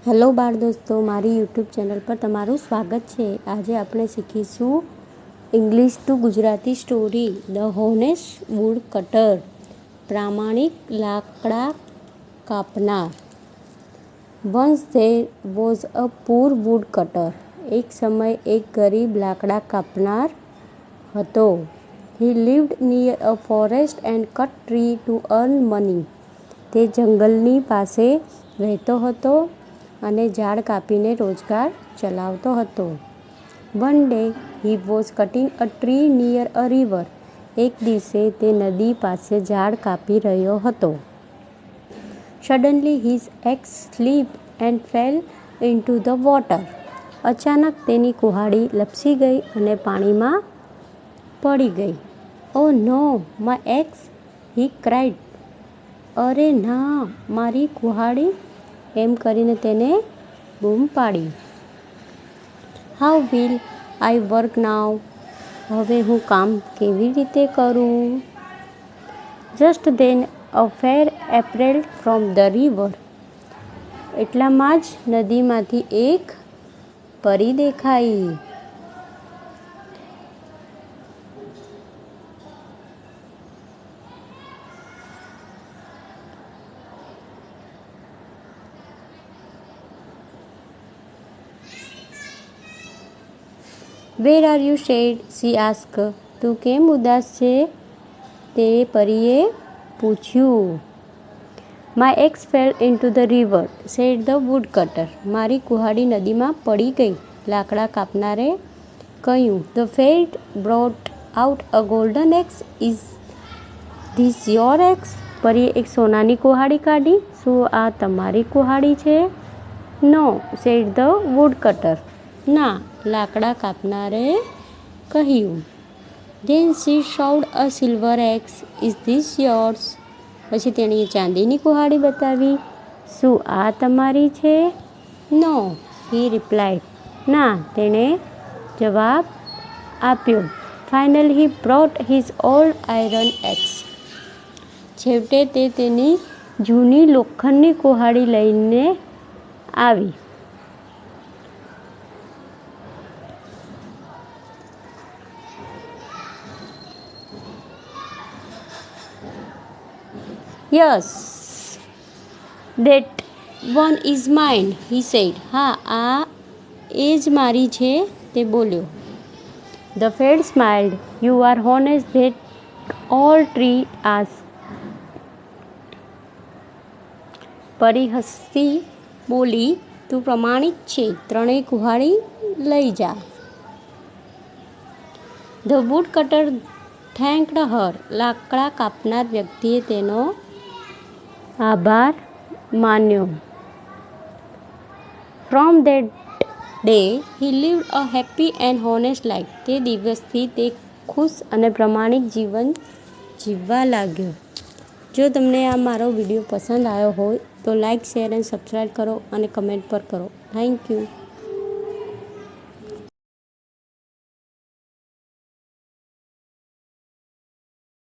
Hello બાળ દોસ્તો, મારી યુટ્યુબ ચેનલ પર તમારું સ્વાગત છે। આજે આપણે શીખીશું English to Gujarati story the honest woodcutter, પ્રામાણિક લાકડા કાપનાર। Once there was a poor wood cutter, એક સમય એક ગરીબ લાકડા કાપનાર હતો। He lived near a forest and cut tree to earn money, તે જંગલની પાસે રહેતો હતો અને ઝાડ કાપીને રોજગાર ચલાવતો હતો। One day he was cutting a tree near a river, એક દિવસે તે નદી પાસે ઝાડ કાપી રહ્યો હતો। Suddenly his axe slipped and fell into the water, અચાનક તેની કુહાડી લપસી ગઈ અને પાણીમાં પડી ગઈ। Oh no, my axe, he cried, અરે ના, મારી કુહાડી, એમ કરીને તેને બૂમ પાડી। How will I work now, હવે હું કામ કેવી રીતે કરું? Just then a fair appeared from the river, એટલામાં જ નદીમાંથી એક પરી દેખાઈ। Where are you sad, she ask, તું કેમ ઉદાસ છે? તે પરીએ પૂછ્યું। My axe fell into the river, said the wood cutter, મારી કુહાડી નદીમાં પડી ગઈ, લાકડા કાપનારે કહ્યું। The fairy brought out a golden axe, is this your axe, પરીએ એક સોનાની કુહાડી કાઢી, શું આ તમારી કુહાડી છે? No, said the wood cutter, ના, લાકડા કાપનારે કહ્યું। Then she showed a silver axe, is this yours, પછી તેણીએ ચાંદીની કુહાડી બતાવી, શું આ તમારી છે? નો, હી રિપ્લાઇડ, ના, તેણે જવાબ આપ્યો। ફાઇનલી હી brought his old iron x, છેવટે તે તેની જૂની લોખંડની કુહાડી લઈને આવી। Yes, that one is mine, he said, હા, આ એ જ મારી છે, તે બોલ્યો। The fair smiled, you are honest, that all tree ask, પરી હસતી બોલી, તું પ્રમાણિક છે, ત્રણેય કુહાડી લઈ જા। The wood cutter thanked her, લાકડા કાપનાર વ્યક્તિએ તેનો આભાર માન્યો। From that day he lived a happy and honest life, તે દિવસથી તે ખુશ અને પ્રમાણિક જીવન જીવવા લાગ્યો। જો તમને આ મારો વિડીયો પસંદ આવ્યો હોય તો લાઇક, શેર અને સબસ્ક્રાઈબ કરો અને કમેન્ટ પર કરો। Thank you.